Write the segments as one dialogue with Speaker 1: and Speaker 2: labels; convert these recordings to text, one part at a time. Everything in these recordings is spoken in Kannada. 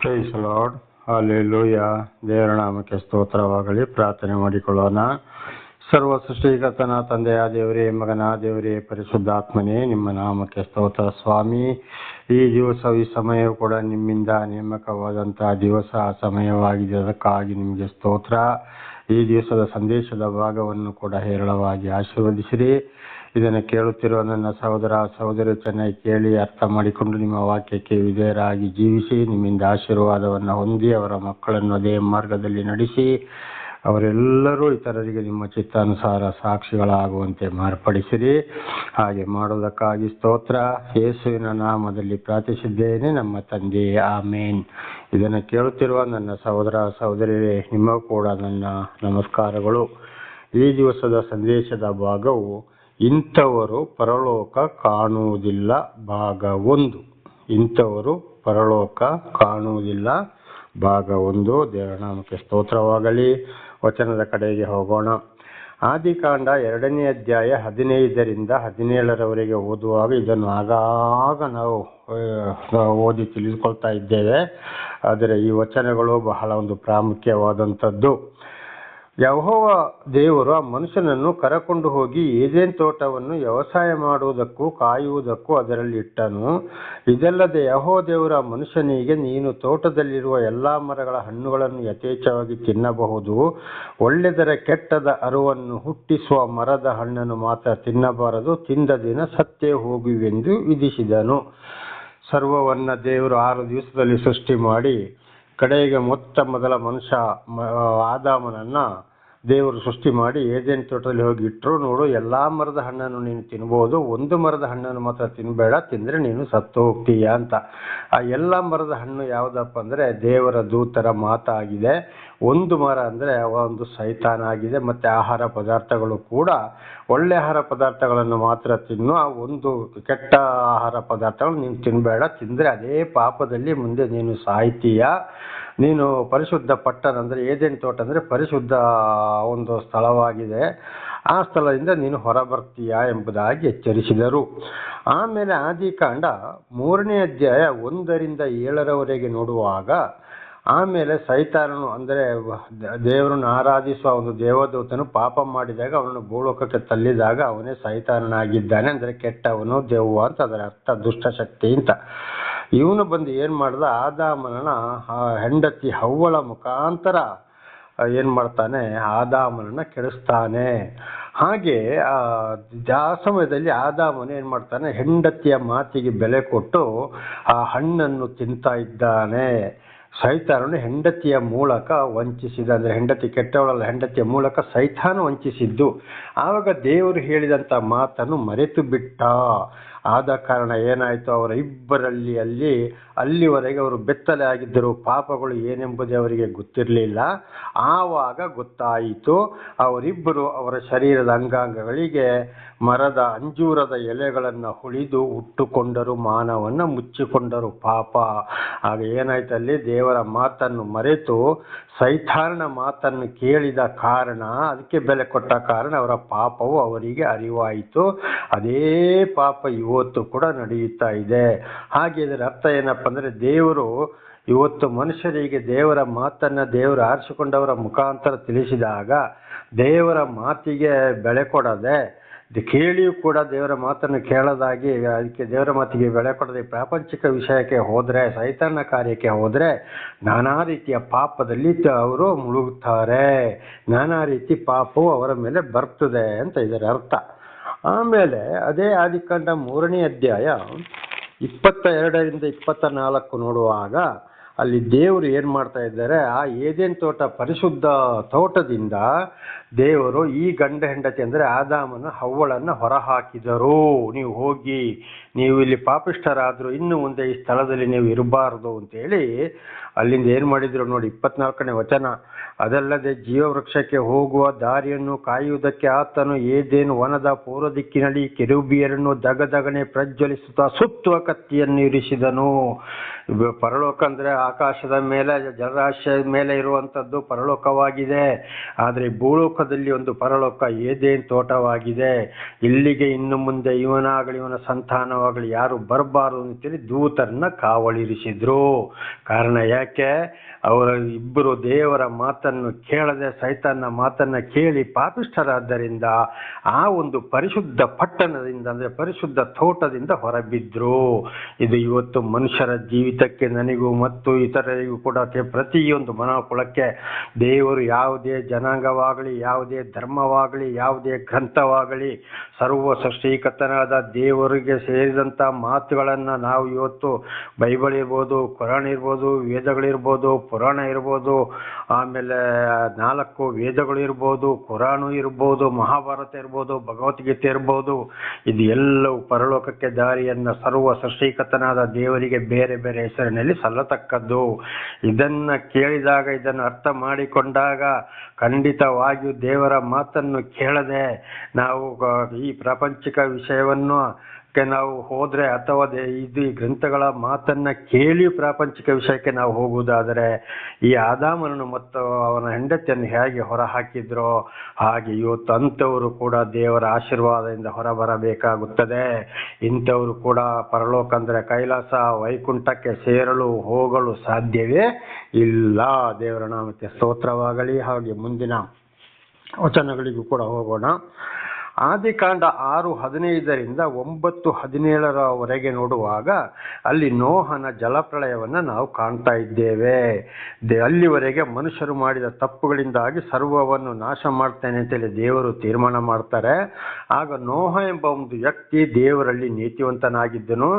Speaker 1: Price lord, hallelujah. ದೇವರ ನಾಮಕ್ಕೆ ಸ್ತೋತ್ರವಾಗಲಿ. ಪ್ರಾರ್ಥನೆ ಮಾಡಿಕೊಳ್ಳೋಣ. ಸರ್ವ ಸೃಷ್ಟಿಕರ್ತನ ತಂದೆಯ ದೇವರೇ, ಮಗನ ದೇವರೇ, ಪರಿಶುದ್ಧಾತ್ಮನೇ, ನಿಮ್ಮ ನಾಮಕ್ಕೆ ಸ್ತೋತ್ರ ಸ್ವಾಮಿ. ಈ ದಿವಸ ಈ ಸಮಯವು ಕೂಡ ನಿಮ್ಮಿಂದ ನೇಮಕವಾದಂತಹ ದಿವಸ ಸಮಯವಾಗಿದೆ. ಅದಕ್ಕಾಗಿ ನಿಮಗೆ ಸ್ತೋತ್ರ. ಈ ದಿವಸದ ಸಂದೇಶದ ಭಾಗವನ್ನು ಕೂಡ ಹೇರಳವಾಗಿ ಆಶೀರ್ವದಿಸಿರಿ. ಇದನ್ನು ಕೇಳುತ್ತಿರುವ ನನ್ನ ಸಹೋದರ ಸಹೋದರಿ ಚೆನ್ನಾಗಿ ಕೇಳಿ ಅರ್ಥ ಮಾಡಿಕೊಂಡು ನಿಮ್ಮ ವಾಕ್ಯಕ್ಕೆ ವಿಧೇಯರಾಗಿ ಜೀವಿಸಿ ನಿಮ್ಮಿಂದ ಆಶೀರ್ವಾದವನ್ನು ಹೊಂದಿ ಅವರ ಮಕ್ಕಳನ್ನು ಅದೇ ಮಾರ್ಗದಲ್ಲಿ ನಡೆಸಿ ಅವರೆಲ್ಲರೂ ಇತರರಿಗೆ ನಿಮ್ಮ ಚಿತ್ತಾನುಸಾರ ಸಾಕ್ಷಿಗಳಾಗುವಂತೆ ಮಾರ್ಪಡಿಸಿರಿ. ಹಾಗೆ ಮಾಡುವುದಕ್ಕಾಗಿ ಸ್ತೋತ್ರ. ಯೇಸುವಿನ ನಾಮದಲ್ಲಿ ಪ್ರಾರ್ಥಿಸಿದ್ದೇನೆ ನಮ್ಮ ತಂದೆ, ಆಮೇನ್. ಇದನ್ನು ಕೇಳುತ್ತಿರುವ ನನ್ನ ಸಹೋದರ ಸಹೋದರಿಯರೇ, ನಿಮಗೂ ಕೂಡ ನನ್ನ ನಮಸ್ಕಾರಗಳು. ಈ ದಿವಸದ ಸಂದೇಶದ ಭಾಗವು ಇಂಥವರು ಪರಲೋಕ ಕಾಣುವುದಿಲ್ಲ ಭಾಗ 1. ಇಂಥವರು ಪರಲೋಕ ಕಾಣುವುದಿಲ್ಲ ಭಾಗ 1. ದೇವರ ನಾಮಕ್ಕೆ ಸ್ತೋತ್ರವಾಗಲಿ. ವಚನದ ಕಡೆಗೆ ಹೋಗೋಣ. ಆದಿಕಾಂಡ 2ನೇ ಅಧ್ಯಾಯ 15ರಿಂದ 17ರವರೆಗೆ ಓದುವಾಗ ಇದನ್ನು ಆಗಾಗ ನಾವು ಓದಿ ತಿಳಿದುಕೊಳ್ತಾ ಇದ್ದೇವೆ. ಆದರೆ ಈ ವಚನಗಳು ಬಹಳ ಒಂದು ಪ್ರಾಮುಖ್ಯವಾದಂಥದ್ದು. ಯೆಹೋವ ದೇವರು ಆ ಮನುಷ್ಯನನ್ನು ಕರಕೊಂಡು ಹೋಗಿ ಏದೇನ್ ತೋಟವನ್ನು ವ್ಯವಸಾಯ ಮಾಡುವುದಕ್ಕೂ ಕಾಯುವುದಕ್ಕೂ ಅದರಲ್ಲಿ ಇಟ್ಟನು. ಇದಲ್ಲದೆ ಯೆಹೋವ ದೇವರು ಆ ಮನುಷ್ಯನಿಗೆ, ನೀನು ತೋಟದಲ್ಲಿರುವ ಎಲ್ಲಾ ಮರಗಳ ಹಣ್ಣುಗಳನ್ನು ಯಥೇಚ್ಛವಾಗಿ ತಿನ್ನಬಹುದು, ಒಳ್ಳೆದರ ಕೆಟ್ಟದ ಅರುವನ್ನು ಹುಟ್ಟಿಸುವ ಮರದ ಹಣ್ಣನ್ನು ಮಾತ್ರ ತಿನ್ನಬಾರದು, ತಿಂದ ದಿನ ಸತ್ತೇ ಹೋಗುವೆಂದು ವಿಧಿಸಿದನು. ಸರ್ವವನ್ನ ದೇವರು 6 ದಿವಸದಲ್ಲಿ ಸೃಷ್ಟಿ ಮಾಡಿ ಕಡೆಗೆ ಮೊದಲ ಮನುಷ್ಯ ಆದಾಮನನ್ನ ದೇವರು ಸೃಷ್ಟಿ ಮಾಡಿ ಏದೇನ್ ತೋಟದಲ್ಲಿ ಹೋಗಿ ಇಟ್ಟರು. ನೋಡು, ಎಲ್ಲಾ ಮರದ ಹಣ್ಣನ್ನು ನೀನು ತಿನ್ಬಹುದು, ಒಂದು ಮರದ ಹಣ್ಣನ್ನು ಮಾತ್ರ ತಿನ್ಬೇಡ, ತಿಂದ್ರೆ ನೀನು ಸತ್ತು ಹೋಗ್ತೀಯ ಅಂತ. ಆ ಎಲ್ಲ ಮರದ ಹಣ್ಣು ಯಾವುದಪ್ಪ ಅಂದ್ರೆ ದೇವರ ದೂತರ ಮಾತಾಗಿದೆ. ಒಂದು ಮರ ಅಂದ್ರೆ ಒಂದು ಸೈತಾನ ಆಗಿದೆ. ಮತ್ತೆ ಆಹಾರ ಪದಾರ್ಥಗಳು ಕೂಡ ಒಳ್ಳೆ ಆಹಾರ ಪದಾರ್ಥಗಳನ್ನು ಮಾತ್ರ ತಿನ್ನು, ಆ ಒಂದು ಕೆಟ್ಟ ಆಹಾರ ಪದಾರ್ಥಗಳು ನೀನು ತಿನ್ಬೇಡ, ತಿಂದ್ರೆ ಅದೇ ಪಾಪದಲ್ಲಿ ಮುಂದೆ ನೀನು ಸಾಯ್ತೀಯ. ನೀನು ಪರಿಶುದ್ಧ ಪಟ್ಟಣ ಅಂದ್ರೆ ಏದೇನ್ ತೋಟ ಅಂದ್ರೆ ಪರಿಶುದ್ಧ ಒಂದು ಸ್ಥಳವಾಗಿದೆ, ಆ ಸ್ಥಳದಿಂದ ನೀನು ಹೊರ ಬರ್ತೀಯಾ ಎಂಬುದಾಗಿ ಎಚ್ಚರಿಸಿದರು. ಆಮೇಲೆ ಆದಿಕಾಂಡ 3ನೇ ಅಧ್ಯಾಯ 1ರಿಂದ 7ರವರೆಗೆ ನೋಡುವಾಗ, ಆಮೇಲೆ ಸೈತಾನನು ಅಂದ್ರೆ ದೇವರನ್ನು ಆರಾಧಿಸುವ ಒಂದು ದೇವದೂತನು ಪಾಪ ಮಾಡಿದಾಗ ಅವನನ್ನು ಭೂಲೋಕಕ್ಕೆ ತಳ್ಳಿದಾಗ ಅವನೇ ಸೈತಾನನಾಗಿದ್ದಾನೆ. ಅಂದ್ರೆ ಕೆಟ್ಟವನು, ದೆವ್ವ ಅಂತ ಅದರ ಅರ್ಥ, ದುಷ್ಟಶಕ್ತಿ ಅಂತ. ಇವನು ಬಂದು ಏನ್ ಮಾಡ್ದ, ಆದಾಮನ ಹೆಂಡತಿ ಹವ್ವಳ ಮುಖಾಂತರ ಏನ್ ಮಾಡ್ತಾನೆ, ಆದಾಮನನ್ನ ಕೆಡಿಸ್ತಾನೆ. ಹಾಗೆ ಆ ಸಮಯದಲ್ಲಿ ಆದಾಮನು ಏನ್ ಮಾಡ್ತಾನೆ, ಹೆಂಡತಿಯ ಮಾತಿಗೆ ಬೆಲೆ ಕೊಟ್ಟು ಆ ಹಣ್ಣನ್ನು ತಿಂತಾ ಇದ್ದಾನೆ. ಸೈತಾನನು ಹೆಂಡತಿಯ ಮೂಲಕ ವಂಚಿಸಿದ, ಅಂದ್ರೆ ಹೆಂಡತಿ ಕೆಟ್ಟವಳಲ್ಲ, ಹೆಂಡತಿಯ ಮೂಲಕ ಸೈತಾನ ವಂಚಿಸಿದ್ದು. ಆವಾಗ ದೇವರು ಹೇಳಿದಂತ ಮಾತನ್ನು ಮರೆತು ಬಿಟ್ಟ. ಆದ ಕಾರಣ ಏನಾಯ್ತು, ಅವರ ಇಬ್ಬರಲ್ಲಿ ಅಲ್ಲಿವರೆಗೆ ಅವರು ಬೆತ್ತಲೆ ಆಗಿದ್ದರು. ಪಾಪಗಳು ಏನೆಂಬುದೇ ಅವರಿಗೆ ಗೊತ್ತಿರಲಿಲ್ಲ. ಆವಾಗ ಗೊತ್ತಾಯಿತು. ಅವರಿಬ್ಬರು ಅವರ ಶರೀರದ ಅಂಗಾಂಗಗಳಿಗೆ ಮರದ ಅಂಜೂರದ ಎಲೆಗಳನ್ನು ಹುಳಿದು ಉಟ್ಟುಕೊಂಡರು, ಮಾನವನ್ನ ಮುಚ್ಚಿಕೊಂಡರು. ಪಾಪ ಆಗ ಏನಾಯ್ತು, ಅಲ್ಲಿ ದೇವರ ಮಾತನ್ನು ಮರೆತು ಸೈತಾನನ ಮಾತನ್ನು ಕೇಳಿದ ಕಾರಣ, ಅದಕ್ಕೆ ಬೆಲೆ ಕೊಟ್ಟ ಕಾರಣ ಅವರ ಪಾಪವು ಅವರಿಗೆ ಅರಿವಾಯಿತು. ಅದೇ ಪಾಪ ಇವತ್ತು ಕೂಡ ನಡೆಯುತ್ತಾ ಇದೆ. ಹಾಗೆ ಇದರ ಅರ್ಥ ಏನಪ್ಪ ಅಂದ್ರೆ, ದೇವರು ಇವತ್ತು ಮನುಷ್ಯರಿಗೆ ದೇವರ ಮಾತನ್ನ ದೇವರು ಆರಿಸಿಕೊಂಡವರ ಮುಖಾಂತರ ತಿಳಿಸಿದಾಗ ದೇವರ ಮಾತಿಗೆ ಬೆಲೆ ಕೊಡದೆ, ಕೇಳಿಯೂ ಕೂಡ ದೇವರ ಮಾತನ್ನು ಕೇಳದಾಗಿ, ಅದಕ್ಕೆ ದೇವರ ಮಾತಿಗೆ ಬೆಲೆ ಕೊಡದೆ ಪ್ರಾಪಂಚಿಕ ವಿಷಯಕ್ಕೆ ಹೋದ್ರೆ, ಸೈತಾನ ಕಾರ್ಯಕ್ಕೆ ಹೋದ್ರೆ ನಾನಾ ರೀತಿಯ ಪಾಪದಲ್ಲಿ ಅವರು ಮುಳುಗುತ್ತಾರೆ. ನಾನಾ ರೀತಿ ಪಾಪವು ಅವರ ಮೇಲೆ ಬರ್ತದೆ ಅಂತ ಇದರ ಅರ್ಥ. ಆಮೇಲೆ ಅದೇ ಆದಿಕಾಂಡ 3ನೇ ಅಧ್ಯಾಯ 22ರಿಂದ 24 ನೋಡುವಾಗ ಅಲ್ಲಿ ದೇವರು ಏನ್ ಮಾಡ್ತಾ ಇದ್ದಾರೆ, ಆ ಏದೇನ್ ತೋಟ ಪರಿಶುದ್ಧ ತೋಟದಿಂದ ದೇವರು ಈ ಗಂಡ ಹೆಂಡತಿ ಅಂದ್ರೆ ಆದಾಮನ ಹವ್ವಳನ್ನ ಹೊರ ಹಾಕಿದರು. ನೀವು ಹೋಗಿ, ನೀವು ಇಲ್ಲಿ ಪಾಪಿಷ್ಠರಾದ್ರು, ಇನ್ನು ಮುಂದೆ ಈ ಸ್ಥಳದಲ್ಲಿ ನೀವು ಇರಬಾರದು ಅಂತೇಳಿ ಅಲ್ಲಿಂದ ಏನ್ ಮಾಡಿದ್ರು ನೋಡಿ. 24ನೇ ವಚನ, ಅದಲ್ಲದೆ ಜೀವವೃಕ್ಷಕ್ಕೆ ಹೋಗುವ ದಾರಿಯನ್ನು ಕಾಯುವುದಕ್ಕೆ ಆತನು ಏದೇನು ವನದ ಪೂರ್ವ ದಿಕ್ಕಿನಲ್ಲಿ ಕೆರೂಬಿಯರನ್ನು ದಗದಗನೆ ಪ್ರಜ್ವಲಿಸುತ್ತಾ ಸುತ್ತುವ ಕತ್ತಿಯನ್ನು ಇರಿಸಿದನು. ಪರಲೋಕ ಅಂದ್ರೆ ಆಕಾಶದ ಮೇಲೆ, ಜಲರಾಶಿಯ ಮೇಲೆ ಇರುವಂತದ್ದು ಪರಲೋಕವಾಗಿದೆ. ಆದ್ರೆ ಭೂಲೋಕದಲ್ಲಿ ಒಂದು ಪರಲೋಕ ಏದೇನ್ ತೋಟವಾಗಿದೆ. ಇಲ್ಲಿಗೆ ಇನ್ನು ಮುಂದೆ ಇವನಾಗಲಿ ಇವನ ಸಂತಾನವ ಮಾನವಗಳು ಯಾರು ಬರಬಾರದು ಅಂತೇಳಿ ದೂತರನ್ನ ಕಾವಲಿರಿಸಿದ್ರು. ಕಾರಣ ಯಾಕೆ? ಅವರ ಇಬ್ಬರು ದೇವರ ಮಾತನ್ನು ಕೇಳದೆ ಸೈತಾನ್ನ ಮಾತನ್ನ ಕೇಳಿ ಪಾಪಿಷ್ಠರಾದ್ದರಿಂದ ಆ ಒಂದು ಪರಿಶುದ್ಧ ಪಟ್ಟಣದಿಂದ ಅಂದ್ರೆ ಪರಿಶುದ್ಧ ತೋಟದಿಂದ ಹೊರಬಿದ್ರು. ಇದು ಇವತ್ತು ಮನುಷ್ಯರ ಜೀವಿತಕ್ಕೆ, ನನಗೂ ಮತ್ತು ಇತರರಿಗೂ ಕೂಡ ಪ್ರತಿಯೊಂದು ಮನೋಕುಲಕ್ಕೆ ದೇವರು ಯಾವುದೇ ಜನಾಂಗವಾಗಲಿ, ಯಾವುದೇ ಧರ್ಮವಾಗಲಿ, ಯಾವುದೇ ಗ್ರಂಥವಾಗಲಿ, ಸರ್ವ ಸೃಷ್ಟಿಕರ್ತನಾದ ದೇವರಿಗೆ ಸೇರಿದಂಥ ಮಾತುಗಳನ್ನು ನಾವು ಇವತ್ತು ಬೈಬಲ್ ಇರ್ಬೋದು, ಕುರಾನ್ ಇರ್ಬೋದು, ವೇದಗಳಿರ್ಬೋದು, ಪುರಾಣ ಇರ್ಬೋದು, ಆಮೇಲೆ 4 ವೇದಗಳು ಇರ್ಬೋದು, ಕುರಾನು ಇರ್ಬೋದು, ಮಹಾಭಾರತ ಇರ್ಬೋದು, ಭಗವದ್ಗೀತೆ ಇರ್ಬೋದು, ಇದು ಎಲ್ಲವೂ ಪರಲೋಕಕ್ಕೆ ದಾರಿಯನ್ನು ಸರ್ವ ಸೃಷ್ಟಿಕರ್ತನಾದ ದೇವರಿಗೆ ಬೇರೆ ಬೇರೆ ಹೆಸರಿನಲ್ಲಿ ಸಲ್ಲತಕ್ಕದ್ದು. ಇದನ್ನ ಕೇಳಿದಾಗ, ಇದನ್ನು ಅರ್ಥ ಮಾಡಿಕೊಂಡಾಗ ಖಂಡಿತವಾಗಿಯೂ ದೇವರ ಮಾತನ್ನು ಕೇಳದೆ ನಾವು ಈ ಪ್ರಾಪಂಚಿಕ ವಿಷಯವನ್ನು ನಾವು ಹೋದ್ರೆ ಅಥವಾ ಇದು ಈ ಗ್ರಂಥಗಳ ಮಾತನ್ನ ಕೇಳಿ ಪ್ರಾಪಂಚಿಕ ವಿಷಯಕ್ಕೆ ನಾವು ಹೋಗುವುದಾದರೆ ಈ ಆದಾಮನನ್ನು ಮತ್ತು ಅವನ ಹೆಂಡತಿಯನ್ನು ಹೇಗೆ ಹೊರ ಹಾಕಿದ್ರೋ ಹಾಗೆ ಇವತ್ತು ಅಂಥವರು ಕೂಡ ದೇವರ ಆಶೀರ್ವಾದದಿಂದ ಹೊರಬರಬೇಕಾಗುತ್ತದೆ. ಇಂಥವರು ಕೂಡ ಪರಲೋಕ ಅಂದ್ರೆ ಕೈಲಾಸ ವೈಕುಂಠಕ್ಕೆ ಸೇರಲು ಹೋಗಲು ಸಾಧ್ಯವೇ ಇಲ್ಲ. ದೇವರ ನಾಮಕ್ಕೆ ಸ್ತೋತ್ರವಾಗಲಿ. ಹಾಗೆ ಮುಂದಿನ ವಚನಗಳಿಗೂ ಕೂಡ ಹೋಗೋಣ. ಆದಿಕಾಂಡ 6:15 9:17 ನೋಡುವಾಗ ಅಲ್ಲಿ ನೋಹನ ಜಲಪ್ರಳಯವನ್ನು ನಾವು ಕಾಣ್ತಾ ಇದ್ದೇವೆ. ಅಲ್ಲಿವರೆಗೆ ಮನುಷ್ಯರು ಮಾಡಿದ ತಪ್ಪುಗಳಿಂದಾಗಿ ಸರ್ವವನ್ನು ನಾಶ ಮಾಡ್ತೇನೆ ಅಂತೇಳಿ ದೇವರು ತೀರ್ಮಾನ ಮಾಡ್ತಾರೆ. ಆಗ ನೋಹ ಎಂಬ ಒಂದು ವ್ಯಕ್ತಿ ದೇವರಲ್ಲಿ ನೀತಿವಂತನಾಗಿದ್ದನು.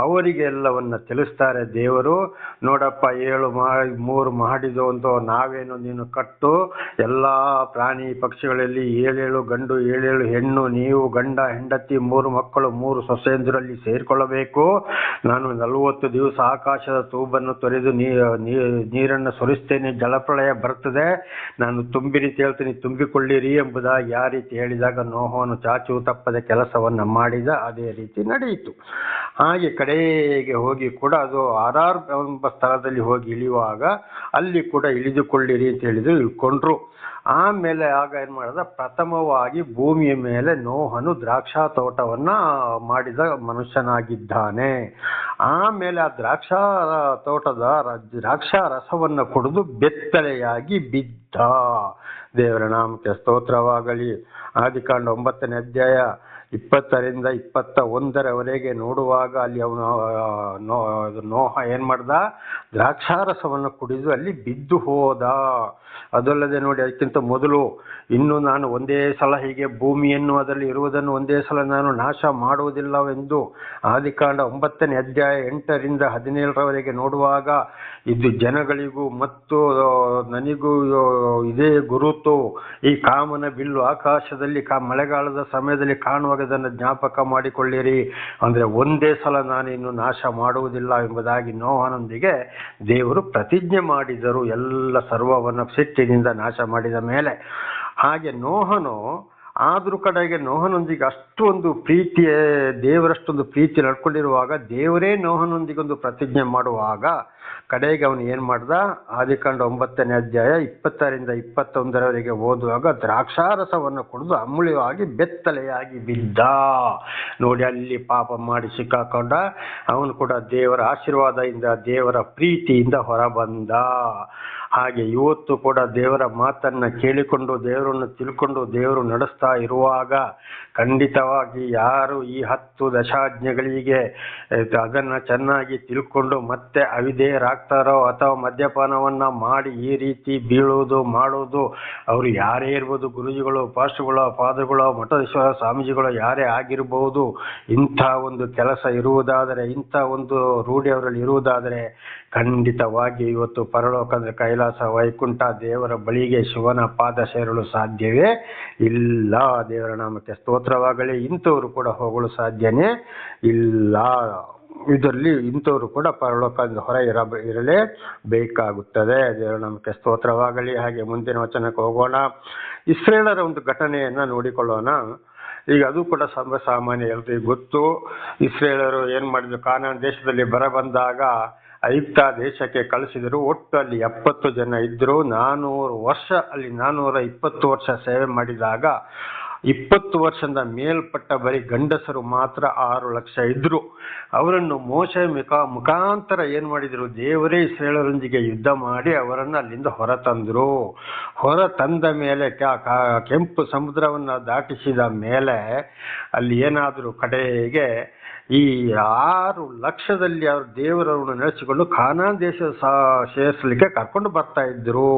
Speaker 1: ಅವರಿಗೆ ಎಲ್ಲವನ್ನ ತಿಳಿಸ್ತಾರೆ ದೇವರು. ನೋಡಪ್ಪ, 3 ಮಾಡಿದು ಅಂತ ನಾವೇನು, ನೀನು ಕಟ್ಟು, ಎಲ್ಲಾ ಪ್ರಾಣಿ ಪಕ್ಷಿಗಳಲ್ಲಿ 7 ಗಂಡು 7 ಹೆಣ್ಣು, ನೀವು ಗಂಡ ಹೆಂಡತಿ 3 ಮಕ್ಕಳು 3 ಸೊಸೆಯಂದರಲ್ಲಿ ಸೇರಿಕೊಳ್ಳಬೇಕು. ನಾನು 40 ದಿವಸ ಆಕಾಶದ ತೂಬನ್ನು ತೊರೆದು ನೀರನ್ನು ಸುರಿಸ್ತೇನೆ, ಜಲಪ್ರಳಯ ಬರ್ತದೆ, ನಾನು ತುಂಬಿರಿ ತೇಳ್ತೀನಿ, ತುಂಬಿಕೊಳ್ಳಿರಿ ಎಂಬುದಾಗಿ ಯಾವ ರೀತಿ ಹೇಳಿದಾಗ ನೋಹನು ಚಾಚು ತಪ್ಪದ ಕೆಲಸವನ್ನ ಮಾಡಿದ. ಅದೇ ರೀತಿ ನಡೆಯಿತು. ಹಾಗೆ ಕಡೆಗೆ ಹೋಗಿ ಕೂಡ ಅದು ಆರಾರ್ ಎಂಬ ಸ್ಥಳದಲ್ಲಿ ಹೋಗಿ ಇಳಿಯುವಾಗ ಅಲ್ಲಿ ಕೂಡ ಇಳಿದುಕೊಳ್ಳಿರಿ ಅಂತ ಹೇಳಿದ್ರು, ಇಳ್ಕೊಂಡ್ರು. ಆಮೇಲೆ ಆಗ ಏನ್ ಮಾಡಿದ, ಪ್ರಥಮವಾಗಿ ಭೂಮಿಯ ಮೇಲೆ ನೋಹನು ದ್ರಾಕ್ಷಾ ತೋಟವನ್ನ ಮಾಡಿದ ಮನುಷ್ಯನಾಗಿದ್ದಾನೆ. ಆಮೇಲೆ ಆ ದ್ರಾಕ್ಷಾ ತೋಟದ ದ್ರಾಕ್ಷಾ ರಸವನ್ನ ಕುಡಿದು ಬೆತ್ತಲೆಯಾಗಿ ಬಿದ್ದ. ದೇವರ ನಾಮಕ್ಕೆ ಸ್ತೋತ್ರವಾಗಲಿ. ಆದಿಕಾಂಡ 9ನೇ ಅಧ್ಯಾಯ 20ರಿಂದ 21 ನೋಡುವಾಗ ಅಲ್ಲಿ ಅವನು ನೋಹ ಏನ್ ಮಾಡ್ದ, ದ್ರಾಕ್ಷಾರಸವನ್ನು ಕುಡಿದು ಅಲ್ಲಿ ಬಿದ್ದು ಹೋದ. ಅದಲ್ಲದೆ ನೋಡಿ, ಅದಕ್ಕಿಂತ ಮೊದಲು ಇನ್ನು ನಾನು ಒಂದೇ ಸಲ ಹೀಗೆ ಭೂಮಿಯನ್ನು ಅದರಲ್ಲಿ ಇರುವುದನ್ನು ಒಂದೇ ಸಲ ನಾನು ನಾಶ ಮಾಡುವುದಿಲ್ಲವೆಂದು ಆದಿಕಾಂಡ 9ನೇ ಅಧ್ಯಾಯ 8ರಿಂದ 17 ನೋಡುವಾಗ ಇದು ಜನಗಳಿಗೂ ಮತ್ತು ನನಗೂ ಇದೇ ಗುರುತು, ಈ ಕಾಮನ ಬಿಲ್ಲು ಆಕಾಶದಲ್ಲಿ ಮಳೆಗಾಲದ ಸಮಯದಲ್ಲಿ ಕಾಣುವಾಗ ಅದನ್ನು ಜ್ಞಾಪಕ ಮಾಡಿಕೊಳ್ಳಿರಿ, ಅಂದ್ರೆ ಒಂದೇ ಸಲ ನಾನಿನ್ನು ನಾಶ ಮಾಡುವುದಿಲ್ಲ ಎಂಬುದಾಗಿ ನೋಹನೊಂದಿಗೆ ದೇವರು ಪ್ರತಿಜ್ಞೆ ಮಾಡಿದರು, ಎಲ್ಲ ಸರ್ವವನ್ನು ಸಿಟ್ಟಿನಿಂದ ನಾಶ ಮಾಡಿದ ಮೇಲೆ. ಹಾಗೆ ನೋಹನು ಆದ್ರೂ ಕಡೆಗೆ ನೋಹನೊಂದಿಗೆ ಅಷ್ಟೊಂದು ಪ್ರೀತಿಯ ದೇವರಷ್ಟೊಂದು ಪ್ರೀತಿ ನಡ್ಕೊಂಡಿರುವಾಗ ದೇವರೇ ನೋಹನೊಂದಿಗೆ ಒಂದು ಪ್ರತಿಜ್ಞೆ ಮಾಡುವಾಗ ಕಡೆಗೆ ಅವನು ಏನ್ ಮಾಡ್ದ, ಆದಿಕಾಂಡ 9ನೇ ಅಧ್ಯಾಯ 20ರಿಂದ 21 ಓದುವಾಗ ದ್ರಾಕ್ಷಾರಸವನ್ನು ಕುಡಿದು ಅಮೂಲ್ಯವಾಗಿ ಬೆತ್ತಲೆಯಾಗಿ ಬಿದ್ದ. ನೋಡಿ, ಅಲ್ಲಿ ಪಾಪ ಮಾಡಿ ಸಿಕ್ಕಾಕೊಂಡ. ಅವನು ಕೂಡ ದೇವರ ಆಶೀರ್ವಾದದಿಂದ ದೇವರ ಪ್ರೀತಿಯಿಂದ ಹೊರಬಂದ. ಹಾಗೆ ಇವತ್ತು ಕೂಡ ದೇವರ ಮಾತನ್ನ ಕೇಳಿಕೊಂಡು ದೇವರನ್ನು ತಿಳ್ಕೊಂಡು ದೇವರು ನಡೆಸ್ತಾ ಇರುವಾಗ ಖಂಡಿತವಾಗಿ ಯಾರು ಈ 10 ದಶಾಜ್ಞೆಗಳಿಗೆ ಅದನ್ನ ಚೆನ್ನಾಗಿ ತಿಳ್ಕೊಂಡು ಮತ್ತೆ ಅವಿಧೇಯರಾಗ್ತಾರೋ ಅಥವಾ ಮದ್ಯಪಾನವನ್ನ ಮಾಡಿ ಈ ರೀತಿ ಬೀಳುವುದು ಮಾಡುವುದು, ಅವರು ಯಾರೇ ಇರ್ಬೋದು, ಗುರುಜಿಗಳು, ಪಾಸ್ಟರ್ಗಳು, ಫಾದರ್ಗಳು, ಮಠಾಧೀಶ್ವರ ಸ್ವಾಮೀಜಿಗಳು ಯಾರೇ ಆಗಿರಬಹುದು, ಇಂಥ ಒಂದು ಕೆಲಸ ಇರುವುದಾದರೆ, ಇಂಥ ಒಂದು ರೂಢಿ ಅವರಲ್ಲಿ ಇರುವುದಾದರೆ ಖಂಡಿತವಾಗಿ ಇವತ್ತು ಪರಲೋಕ ಅಂದ್ರೆ ಕೈಲಾಸ ವೈಕುಂಠ ದೇವರ ಬಳಿಗೆ ಶಿವನ ಪಾದ ಸೇರಲು ಸಾಧ್ಯವೇ ಇಲ್ಲ. ದೇವರ ನಾಮಕ್ಕೆ ಸ್ತೋತ್ರವಾಗಲಿ. ಇಂಥವರು ಕೂಡ ಹೋಗಲು ಸಾಧ್ಯನೇ ಇಲ್ಲ. ಇದರಲ್ಲಿ ಇಂಥವರು ಕೂಡ ಪರಲೋಕದಿಂದ ಹೊರ ಇರಲೇ ಬೇಕಾಗುತ್ತದೆ. ದೇವರ ನಾಮಕ್ಕೆ ಸ್ತೋತ್ರವಾಗಲಿ. ಹಾಗೆ ಮುಂದಿನ ವಚನಕ್ಕೆ ಹೋಗೋಣ. ಇಸ್ರೇಲರ ಒಂದು ಘಟನೆಯನ್ನ ನೋಡಿಕೊಳ್ಳೋಣ. ಈಗ ಅದು ಕೂಡ ಸಾಮಾನ್ಯ ಎಲ್ರಿಗೂ ಗೊತ್ತು. ಇಸ್ರೇಲರು ಏನ್ ಮಾಡಿದ್ರು, ಕಾನಾನ್ ದೇಶದಲ್ಲಿ ಬರ ಬಂದಾಗ ಐಗುಪ್ತ ದೇಶಕ್ಕೆ ಕಳಿಸಿದರು. ಒಟ್ಟು ಅಲ್ಲಿ 70 ಜನ ಇದ್ರು. 400 ವರ್ಷ ಅಲ್ಲಿ 420 ವರ್ಷ ಸೇವೆ ಮಾಡಿದಾಗ 20 ವರ್ಷದ ಮೇಲ್ಪಟ್ಟ ಬರೀ ಗಂಡಸರು ಮಾತ್ರ 6 ಲಕ್ಷ ಇದ್ರು. ಅವರನ್ನು ಮೋಶೆ ಮುಖಾಂತರ ಏನ್ ಮಾಡಿದ್ರು, ದೇವರೇ ಇಸ್ರಾಯೇಲರೊಂದಿಗೆ ಯುದ್ಧ ಮಾಡಿ ಅವರನ್ನು ಅಲ್ಲಿಂದ ಹೊರ ತಂದ ಮೇಲೆ ಕೆಂಪು ಸಮುದ್ರವನ್ನ ದಾಟಿಸಿದ ಮೇಲೆ ಅಲ್ಲಿ ಏನಾದ್ರು ಕಡೆಗೆ ಈ 6 ಲಕ್ಷದಲ್ಲಿ ಅವರು ದೇವರನ್ನು ನೆಲೆಸಿಕೊಂಡು ಕಾನಾನ್ ದೇಶ ಸೇರಿಸಲಿಕ್ಕೆ ಕರ್ಕೊಂಡು ಬರ್ತಾ ಇದ್ರು.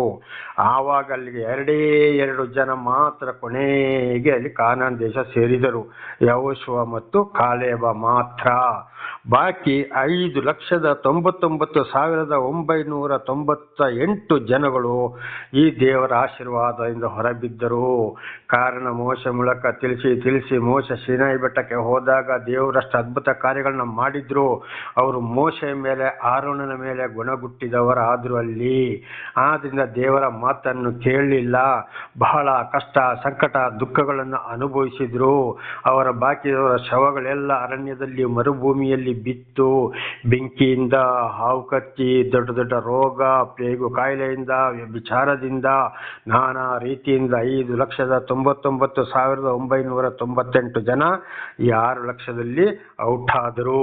Speaker 1: ಆವಾಗ ಅಲ್ಲಿಗೆ 2 ಜನ ಮಾತ್ರ ಕೊನೆಗೆ ಅಲ್ಲಿ ಕಾನಾನ್ ದೇಶ ಸೇರಿದರು, ಯೆಹೋಶುವ ಮತ್ತು ಕಾಲೇಬ ಮಾತ್ರ. ಬಾಕಿ 5,99,998 ಜನಗಳು ಈ ದೇವರ ಆಶೀರ್ವಾದದಿಂದ ಹೊರಬಿದ್ದರು. ಕಾರಣ ಮೋಶೆ ಮೂಲಕ ತಿಳಿಸಿ ಮೋಶೆ ಸೀನಾಯಿ ಬೆಟ್ಟಕ್ಕೆ ಹೋದಾಗ ದೇವರಷ್ಟು ಅದ್ಭುತ ಕಾರ್ಯಗಳನ್ನ ಮಾಡಿದ್ರು. ಅವರು ಮೋಶೆಯ ಮೇಲೆ ಆರೋನನ ಮೇಲೆ ಗುಣಗುಟ್ಟಿದವರಾದ್ರು ಅಲ್ಲಿ. ಆದ್ರಿಂದ ದೇವರ ಮಾತನ್ನು ಕೇಳಲಿಲ್ಲ, ಬಹಳ ಕಷ್ಟ ಸಂಕಟ ದುಃಖಗಳನ್ನು ಅನುಭವಿಸಿದ್ರು. ಅವರ ಬಾಕಿಯವರ ಶವಗಳೆಲ್ಲ ಅರಣ್ಯದಲ್ಲಿ ಮರುಭೂಮಿಯಲ್ಲಿ ಬಿತ್ತು. ಬೆಂಕಿಯಿಂದ, ಹಾವು ಕಚ್ಚಿ, ದೊಡ್ಡ ದೊಡ್ಡ ರೋಗ, ಪ್ಲೇಗು ಕಾಯಿಲೆಯಿಂದ, ವ್ಯಭಿಚಾರದಿಂದ, ನಾನಾ ರೀತಿಯಿಂದ 5,99,998 ಜನ ಈ 6 ಲಕ್ಷದಲ್ಲಿ ಔಟ್ ಆದರು.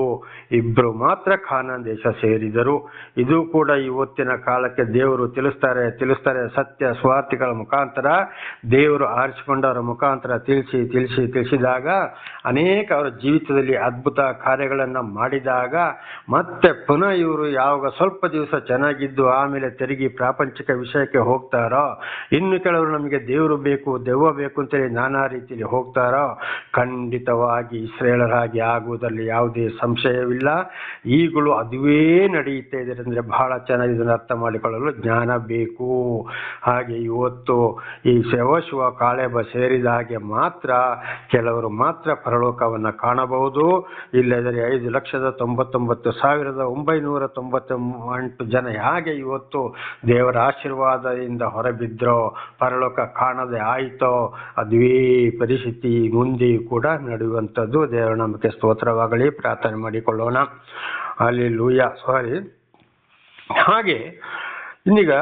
Speaker 1: 2 ಮಾತ್ರ ಕಾನಾನ್ ದೇಶ ಸೇರಿದರು. ಇದು ಕೂಡ ಇವತ್ತಿನ ಕಾಲಕ್ಕೆ ದೇವರು ತಿಳಿಸ್ತಾರೆ. ಸತ್ಯ ಸ್ವಾರ್ಥಿಗಳ ಮುಖಾಂತರ ದೇವರು ಆರಿಸಿಕೊಂಡವರ ಮುಖಾಂತರ ತಿಳಿಸಿದಾಗ ಅನೇಕ ಅವರ ಜೀವಿತದಲ್ಲಿ ಅದ್ಭುತ ಕಾರ್ಯಗಳನ್ನ ಮಾಡಿದಾಗ ಮತ್ತೆ ಪುನಃ ಇವರು ಯಾವಾಗ ಸ್ವಲ್ಪ ದಿವಸ ಚೆನ್ನಾಗಿದ್ದು ಆಮೇಲೆ ತಿರುಗಿ ಪ್ರಾಪಂಚಿಕ ವಿಷಯಕ್ಕೆ ಹೋಗ್ತಾರೋ, ಇನ್ನು ಕೆಲವರು ನಮಗೆ ದೇವರು ಬೇಕು ದೆವ್ವ ಬೇಕು ಅಂತೇಳಿ ನಾನಾ ರೀತಿಯಲ್ಲಿ ಹೋಗ್ತಾರೋ, ಖಂಡಿತವಾಗಿ ಇಸ್ರಾಯೇಲರಾಗಿ ಆಗುವುದರಲ್ಲಿ ಯಾವುದೇ ಸಂಶಯವಿಲ್ಲ. ಈಗಲೂ ಅದುವೇ ನಡೆಯುತ್ತಾ ಇದೆ ಅಂದ್ರೆ ಬಹಳ ಚೆನ್ನಾಗಿ ಇದನ್ನು ಅರ್ಥ ಮಾಡಿಕೊಳ್ಳಲು ಜ್ಞಾನ ಬೇಕು. ಹಾಗೆ ಇವತ್ತು ಈ ಯೆಹೋಶುವ ಕಾಲೇಬ ಸೇರಿದ ಹಾಗೆ ಮಾತ್ರ ಕೆಲವರು ಮಾತ್ರ ಪರಲೋಕವನ್ನ ಕಾಣಬಹುದು. ಇಲ್ಲದರೆ 5,99,998 ಜನ ಹೇಗೆ ಇವತ್ತು ದೇವರ ಆಶೀರ್ವಾದದಿಂದ ಹೊರಬಿದ್ರೋ, ಪರಲೋಕ ಕಾಣದೆ ಆಯಿತೋ, ಅದುವೇ ಪರಿಸ್ಥಿತಿ ಮುಂದೆ ಕೂಡ ನಡೆಯುವಂಥದ್ದು. ದೇವರ ನಾಮಕ್ಕೆ ಸ್ತೋತ್ರವಾಗಲಿ. ಪ್ರಾರ್ಥನೆ ಮಾಡಿಕೊಳ್ಳೋಣ. ಹಲ್ಲೆಲೂಯಾ. ಹಾಗೆ ಇನ್ನೀಗ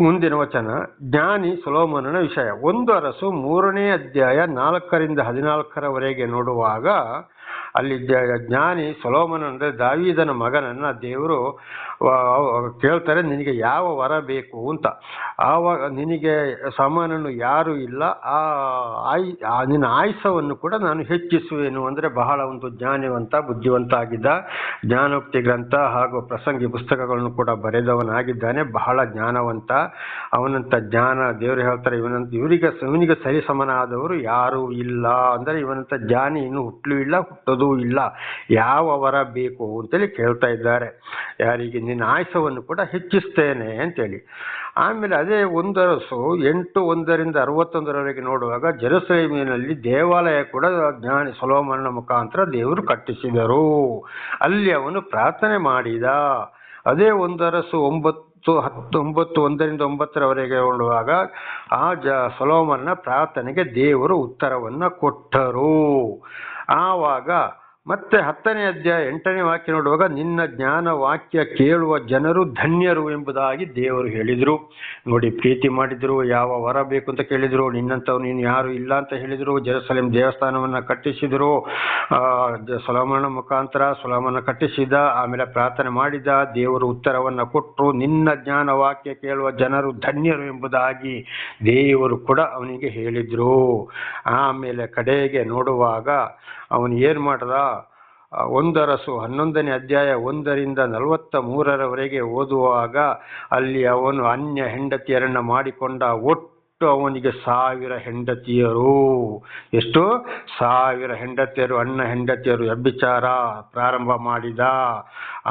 Speaker 1: ಮುಂದಿನ ವಚನ, ಜ್ಞಾನಿ ಸೊಲೊಮೋನನ ವಿಷಯ. 1 ಅರಸು 3ನೇ ಅಧ್ಯಾಯ 4ರಿಂದ 14ರವರೆಗೆ ನೋಡುವಾಗ ಅಲ್ಲಿ ಜ್ಞಾನಿ ಸೊಲೊಮೋನ ಅಂದರೆ ದಾವೀದನ ಮಗನನ್ನ ದೇವರು ಕೇಳ್ತಾರೆ, ನಿನಗೆ ಯಾವ ವರ ಬೇಕು ಅಂತ. ಆವಾಗ ನಿನಗೆ ಸಮಾನನು ಯಾರು ಇಲ್ಲ, ನಿನ್ನ ಆಯುಷ್ಯವನ್ನು ಕೂಡ ನಾನು ಹೆಚ್ಚಿಸುವೆನು. ಅಂದರೆ ಬಹಳ ಒಂದು ಜ್ಞಾನಿವಂತ ಬುದ್ಧಿವಂತ ಆಗಿದ್ದ, ಜ್ಞಾನೋಕ್ತಿ ಗ್ರಂಥ ಹಾಗೂ ಪ್ರಸಂಗಿ ಪುಸ್ತಕಗಳನ್ನು ಕೂಡ ಬರೆದವನಾಗಿದ್ದಾನೆ. ಬಹಳ ಜ್ಞಾನವಂತ. ಅವನಂತ ಜ್ಞಾನ ದೇವರು ಹೇಳ್ತಾರೆ, ಇವನಿಗೆ ಸರಿ ಸಮನಾದವರು ಯಾರೂ ಇಲ್ಲ. ಅಂದರೆ ಇವನಂತ ಜ್ಞಾನಿ ಇನ್ನು ಹುಟ್ಟಲೂ ಇಲ್ಲ, ಹುಟ್ಟೋದು ಇಲ್ಲ. ಯಾವ ವರ ಬೇಕು ಅಂತೇಳಿ ಕೇಳ್ತಾ ಇದ್ದಾರೆ. ಯಾರಿಗೆ? ನಿನ್ನ ಆಯುಷ್ಯವನ್ನು ಕೂಡ ಹೆಚ್ಚಿಸ್ತೇನೆ ಅಂತೇಳಿ. ಆಮೇಲೆ ಅದೇ 1 ಅರಸು 8:1ರಿಂದ 61ರವರೆಗೆ ನೋಡುವಾಗ ಜೆರುಸಲೇಮಿನಲ್ಲಿ ದೇವಾಲಯ ಕೂಡ ಜ್ಞಾನಿ ಸೊಲೊಮೋನನ ಮುಖಾಂತರ ದೇವರು ಕಟ್ಟಿಸಿದರು. ಅಲ್ಲಿ ಅವನು ಪ್ರಾರ್ಥನೆ ಮಾಡಿದ. ಅದೇ 1 ಅರಸು 9:1ರಿಂದ 9ರವರೆಗೆ ನೋಡುವಾಗ ಆ ಸೊಲೊಮೋನನ ಪ್ರಾರ್ಥನೆಗೆ ದೇವರು ಉತ್ತರವನ್ನ ಕೊಟ್ಟರು. ಆವಾಗ ಮತ್ತೆ 10ನೇ ಅಧ್ಯಾಯ 8ನೇ ವಾಕ್ಯ ನೋಡುವಾಗ, ನಿನ್ನ ಜ್ಞಾನ ವಾಕ್ಯ ಕೇಳುವ ಜನರು ಧನ್ಯರು ಎಂಬುದಾಗಿ ದೇವರು ಹೇಳಿದರು. ನೋಡಿ, ಪ್ರೀತಿ ಮಾಡಿದ್ರು, ಯಾವ ವರ ಬೇಕು ಅಂತ ಕೇಳಿದ್ರು, ನಿನ್ನಂಥವ್ರು ನೀನು ಯಾರು ಇಲ್ಲ ಅಂತ ಹೇಳಿದರು. ಜೆರುಸಲೇಮ್ ದೇವಸ್ಥಾನವನ್ನು ಕಟ್ಟಿಸಿದರು. ಸೊಲೊಮೋನನ ಮುಖಾಂತರ ಸೊಲೊಮೋನ ಕಟ್ಟಿಸಿದ. ಆಮೇಲೆ ಪ್ರಾರ್ಥನೆ ಮಾಡಿದ, ದೇವರು ಉತ್ತರವನ್ನು ಕೊಟ್ಟರು. ನಿನ್ನ ಜ್ಞಾನ ವಾಕ್ಯ ಕೇಳುವ ಜನರು ಧನ್ಯರು ಎಂಬುದಾಗಿ ದೇವರು ಕೂಡ ಅವನಿಗೆ ಹೇಳಿದ್ರು. ಆಮೇಲೆ ಕಡೆಗೆ ನೋಡುವಾಗ ಅವನು ಏನ್ ಮಾಡ್ದ, 1 ಅರಸು 11ನೇ ಅಧ್ಯಾಯ 1ರಿಂದ 43ರವರೆಗೆ ಓದುವಾಗ ಅಲ್ಲಿ ಅವನು ಅನ್ಯ ಹೆಂಡತಿಯರನ್ನ ಮಾಡಿಕೊಂಡ. ಒಟ್ಟು ಅವನಿಗೆ 1000 ಹೆಂಡತಿಯರು. ಎಷ್ಟು? 1000 ಹೆಂಡತಿಯರು, ಅಣ್ಣ ಹೆಂಡತಿಯರು, ವ್ಯಭಿಚಾರ ಪ್ರಾರಂಭ ಮಾಡಿದ.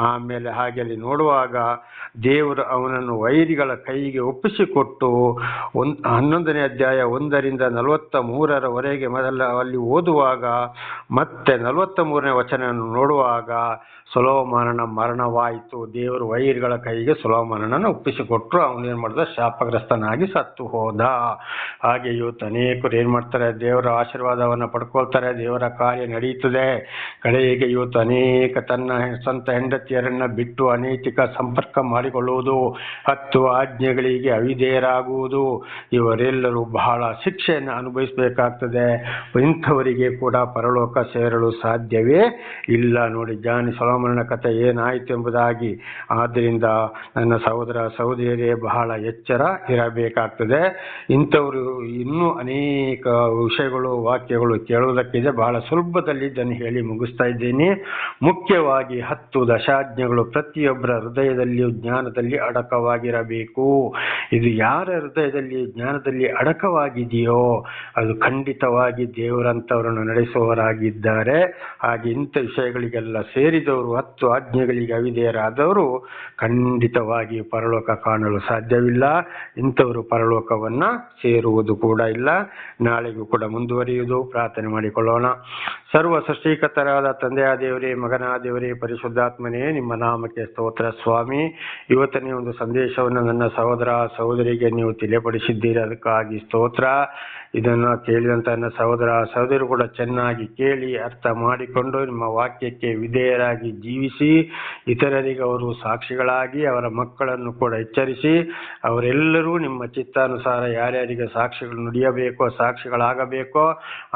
Speaker 1: ಆಮೇಲೆ ಹಾಗೆ ಅಲ್ಲಿ ನೋಡುವಾಗ ದೇವರು ಅವನನ್ನು ವೈರಿಗಳ ಕೈಗೆ ಒಪ್ಪಿಸಿಕೊಟ್ಟು 11ನೇ ಅಧ್ಯಾಯ 1ರಿಂದ 43ರವರೆಗೆ ಅಲ್ಲಿ ಓದುವಾಗ ಮತ್ತೆ 43ನೇ ವಚನ ನೋಡುವಾಗ ಸೊಲೊಮೋನನ ಮರಣವಾಯಿತು. ದೇವರು ವೈರಿಗಳ ಕೈಗೆ ಸೊಲೊಮೋನನನ್ನು ಒಪ್ಪಿಸಿಕೊಟ್ರು. ಅವನೇನ್ ಮಾಡಿದ? ಶಾಪಗ್ರಸ್ತನಾಗಿ ಸತ್ತು ಹೋದ. ಹಾಗೆ ಇವತ್ತು ಅನೇಕರು ಏನು ಮಾಡ್ತಾರೆ, ದೇವರ ಆಶೀರ್ವಾದವನ್ನು ಪಡ್ಕೊಳ್ತಾರೆ, ದೇವರ ಕಾರ್ಯ ನಡೆಯುತ್ತದೆ. ಕಡೆಗೆ ಇವತ್ತು ಅನೇಕ ತನ್ನ ಸ್ವಂತ ಹೆಂಡತಿಯರನ್ನು ಬಿಟ್ಟು ಅನೈತಿಕ ಸಂಪರ್ಕ ಮಾಡಿಕೊಳ್ಳುವುದು, 10 ಆಜ್ಞೆಗಳಿಗೆ ಅವಿಧೇಯರಾಗುವುದು, ಇವರೆಲ್ಲರೂ ಬಹಳ ಶಿಕ್ಷೆಯನ್ನು ಅನುಭವಿಸಬೇಕಾಗ್ತದೆ. ಇಂಥವರಿಗೆ ಕೂಡ ಪರಲೋಕ ಸೇರಲು ಸಾಧ್ಯವೇ ಇಲ್ಲ. ನೋಡಿ ಜ್ಞಾನಿ ಸೊಲೊಮೋನನ ಕಥೆ ಏನಾಯಿತು ಎಂಬುದಾಗಿ. ಆದ್ದರಿಂದ ನನ್ನ ಸಹೋದರ ಸಹೋದರಿಯರೇ, ಬಹಳ ಎಚ್ಚರ ಇರಬೇಕಾಗ್ತದೆ. ಇಂಥವರು ಇನ್ನೂ ಅನೇಕ ವಿಷಯಗಳು ವಾಕ್ಯಗಳು ಕೇಳುವುದಕ್ಕಿದೆ. ಬಹಳ ಸುಲಭದಲ್ಲಿ ಇದನ್ನು ಹೇಳಿ ಮುಗಿಸ್ತಾ ಇದ್ದೀನಿ. ಮುಖ್ಯವಾಗಿ 10 ದಶಾಜ್ಞೆಗಳು ಪ್ರತಿಯೊಬ್ಬರ ಹೃದಯದಲ್ಲಿಯೂ ಜ್ಞಾನದಲ್ಲಿ ಅಡಕವಾಗಿರಬೇಕು. ಇದು ಯಾರ ಹೃದಯದಲ್ಲಿ ಜ್ಞಾನದಲ್ಲಿ ಅಡಕವಾಗಿದೆಯೋ ಅದು ಖಂಡಿತವಾಗಿ ದೇವರಂತವರನ್ನು ನಡೆಸುವವರಾಗಿದ್ದಾರೆ. ಹಾಗೆ ಇಂಥ ವಿಷಯಗಳಿಗೆಲ್ಲ ಸೇರಿದವರು, 10 ಆಜ್ಞೆಗಳಿಗೆ ಅವಿಧೇಯರಾದವರು ಖಂಡಿತವಾಗಿ ಪರಲೋಕ ಕಾಣಲು ಸಾಧ್ಯವಿಲ್ಲ. ಇಂಥವರು ಪರಲೋಕವನ್ನು ಸೇರುವುದು ಕೂಡ ಇಲ್ಲ. ನಾಳೆಗೂ ಕೂಡ ಮುಂದುವರಿಯುವುದು. ಪ್ರಾರ್ಥನೆ ಮಾಡಿಕೊಳ್ಳೋಣ. ಸರ್ವ ಸೃಷ್ಟಿಕರ್ತರಾದ ತಂದೆಯ ದೇವರೇ, ಮಗನ ದೇವರೇ, ಪರಿಶುದ್ಧಾತ್ಮನೇ, ನಿಮ್ಮ ನಾಮಕ್ಕೆ ಸ್ತೋತ್ರ ಸ್ವಾಮಿ. ಇವತ್ತನೇ ಒಂದು ಸಂದೇಶವನ್ನು ನನ್ನ ಸಹೋದರ ಸಹೋದರಿಗೆ ನೀವು ತಿಳಿಯಪಡಿಸಿದ್ದೀರಿ, ಅದಕ್ಕಾಗಿ ಸ್ತೋತ್ರ. ಇದನ್ನು ಕೇಳಿದಂಥ ನನ್ನ ಸಹೋದರ ಸಹೋದರಿ ಕೂಡ ಚೆನ್ನಾಗಿ ಕೇಳಿ ಅರ್ಥ ಮಾಡಿಕೊಂಡು ನಿಮ್ಮ ವಾಕ್ಯಕ್ಕೆ ವಿಧೇಯರಾಗಿ ಜೀವಿಸಿ ಇತರರಿಗೆ ಅವರು ಸಾಕ್ಷಿಗಳಾಗಿ ಅವರ ಮಕ್ಕಳನ್ನು ಕೂಡ ಎಚ್ಚರಿಸಿ ಅವರೆಲ್ಲರೂ ನಿಮ್ಮ ಚಿತ್ತಾನುಸಾರ ಯಾರ್ಯಾರಿಗೆ ಸಾಕ್ಷಿಗಳು ನುಡಿಯಬೇಕೋ, ಸಾಕ್ಷಿಗಳಾಗಬೇಕೋ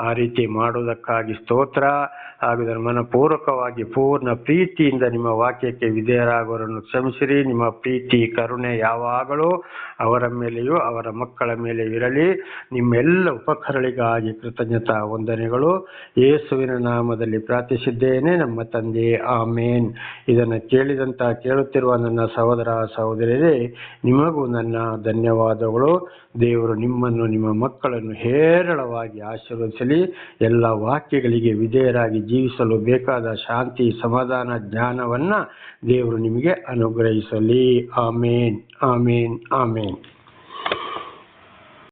Speaker 1: ಆ ರೀತಿ ಮಾಡುವುದಕ್ಕಾಗಿ ಸ್ತೋತ್ರ. ಹಾಗೂ ಇದರ ಮನಪೂರ್ವಕವಾಗಿ ಪೂರ್ಣ ಪ್ರೀತಿಯಿಂದ ನಿಮ್ಮ ವಾಕ್ಯಕ್ಕೆ ವಿಧೇಯರಾಗುವವರನ್ನು ಕ್ಷಮಿಸಿರಿ. ನಿಮ್ಮ ಪ್ರೀತಿ ಕರುಣೆ ಯಾವಾಗಲೂ ಅವರ ಮೇಲೆಯೂ ಅವರ ಮಕ್ಕಳ ಮೇಲೆ ಇರಲಿ. ನಿಮ್ಮೆಲ್ಲ ಉಪಕರಣಗಳಿಗಾಗಿ ಕೃತಜ್ಞತಾ ವಂದನೆಗಳು. ಯೇಸುವಿನ ನಾಮದಲ್ಲಿ ಪ್ರಾರ್ಥಿಸಿದ್ದೇನೆ ನಮ್ಮ ತಂದೆ, ಆಮೇನ್. ಇದನ್ನು ಕೇಳುತ್ತಿರುವ ನನ್ನ ಸಹೋದರ ಸಹೋದರಿಯರೇ, ನಿಮಗೂ ನನ್ನ ಧನ್ಯವಾದಗಳು. ದೇವರು ನಿಮ್ಮನ್ನು ನಿಮ್ಮ ಮಕ್ಕಳನ್ನು ಹೇರಳವಾಗಿ ಆಶೀರ್ವದಿಸಲಿ. ಎಲ್ಲ ವಾಕ್ಯಗಳಿಗೆ ವಿಧೇಯರಾಗಿ ಜೀವಿಸಲು ಬೇಕಾದ ಶಾಂತಿ, ಸಮಾಧಾನ, ಜ್ಞಾನವನ್ನು ದೇವರು ನಿಮಗೆ ಅನುಗ್ರಹಿಸಲಿ. ಆಮೇನ್, ಆಮೇನ್, ಆಮೇನ್.